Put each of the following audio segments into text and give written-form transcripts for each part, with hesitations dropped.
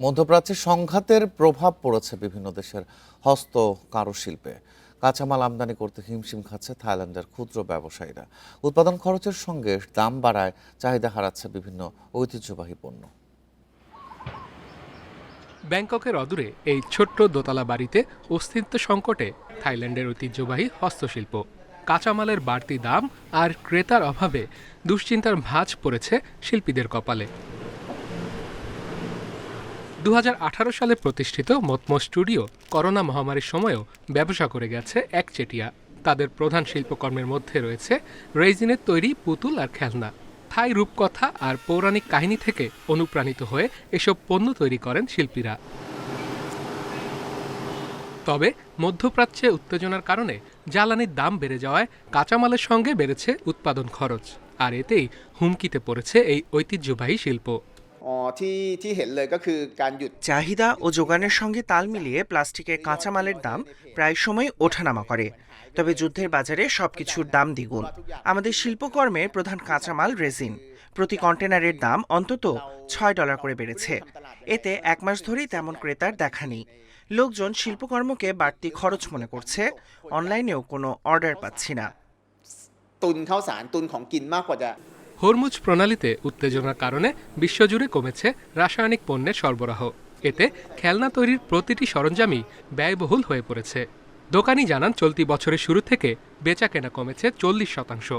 মধ্যপ্রাচ্যে সংঘাতের প্রভাব পড়েছে বিভিন্ন দেশের হস্ত কারুশিল্পে। কাঁচামাল আমদানি করতে হিমশিম খাচ্ছে থাইল্যান্ডের ক্ষুদ্র ব্যবসায়ীরা। উৎপাদন খরচের সঙ্গে দাম বাড়ায় চাহিদা হারাচ্ছে বিভিন্ন ঐতিহ্যবাহী পণ্য। ব্যাংককের অদূরে এই ছোট্ট দোতলা বাড়িতে অস্তিত্ব সংকটে থাইল্যান্ডের ঐতিহ্যবাহী হস্তশিল্প। কাঁচামালের বাড়তি দাম আর ক্রেতার অভাবে দুশ্চিন্তার ভাঁজ পড়েছে শিল্পীদের কপালে। 2018 সালে প্রতিষ্ঠিত মতমো স্টুডিও করোনা মহামারীর সময়ও ব্যবসা করে গেছে একচেটিয়া। তাদের প্রধান শিল্পকর্মের মধ্যে রয়েছে রেজিনের তৈরি পুতুল আর খেলনা। থাই রূপকথা আর পৌরাণিক কাহিনী থেকে অনুপ্রাণিত হয়ে এসব পণ্য তৈরি করেন শিল্পীরা। তবে মধ্যপ্রাচ্যে উত্তেজনার কারণে জ্বালানির দাম বেড়ে যাওয়ায় কাঁচামালের সঙ্গে বেড়েছে উৎপাদন খরচ, আর এতেই হুমকিতে পড়েছে এই ঐতিহ্যবাহী শিল্প। চাহিদা ও যোগানের সঙ্গে তাল মিলিয়ে প্লাস্টিকের কাঁচামালের দাম প্রায় সময় ওঠানামা করে। তবে যুদ্ধের বাজারে সবকিছুর দাম দ্বিগুণ। আমাদের শিল্পকর্মের প্রধান কাঁচামাল রেজিন। প্রতি কন্টেনারের দাম অন্তত $6 করে বেড়েছে। এতে এক মাস ধরেই তেমন ক্রেতার দেখা নেই। লোকজন শিল্পকর্মকে বাড়তি খরচ মনে করছে। অনলাইনেও কোনো অর্ডার পাচ্ছি না। হরমুজ প্রণালীতে উত্তেজনার কারণে বিশ্বজুড়ে কমেছে রাসায়নিক পণ্যের সরবরাহ। এতে খেলনা তৈরির প্রতিটি সরঞ্জামই ব্যয়বহুল হয়ে পড়েছে। দোকানি জানান, চলতি বছরের শুরু থেকে বেচাকেনা কমেছে 40%।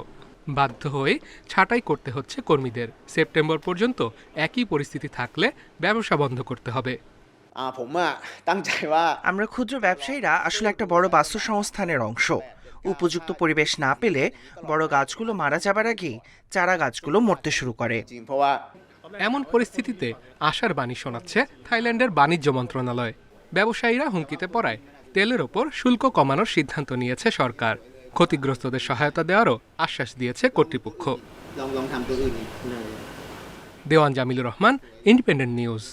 বাধ্য হয়ে ছাঁটাই করতে হচ্ছে কর্মীদের। সেপ্টেম্বর পর্যন্ত একই পরিস্থিতি থাকলে ব্যবসা বন্ধ করতে হবে। আমরা ক্ষুদ্র ব্যবসায়ীরা আসলে একটা বড় বাস্তুসংস্থানের অংশ। উপযুক্ত পরিবেশ না পেলে বড় গাছগুলো মারা যাবার আগেই চারা গাছগুলো মরতে শুরু করে। এমন পরিস্থিতিতে আশার বাণী শোনাচ্ছে থাইল্যান্ডের বাণিজ্য মন্ত্রণালয়। ব্যবসায়ীরা হুমকিতে পড়ায় তেলের ওপর শুল্ক কমানোর সিদ্ধান্ত নিয়েছে সরকার। ক্ষতিগ্রস্তদের সহায়তা দেওয়ারও আশ্বাস দিয়েছে কর্তৃপক্ষ। দেওয়ান জামিলুর রহমান, ইন্ডিপেন্ডেন্ট নিউজ।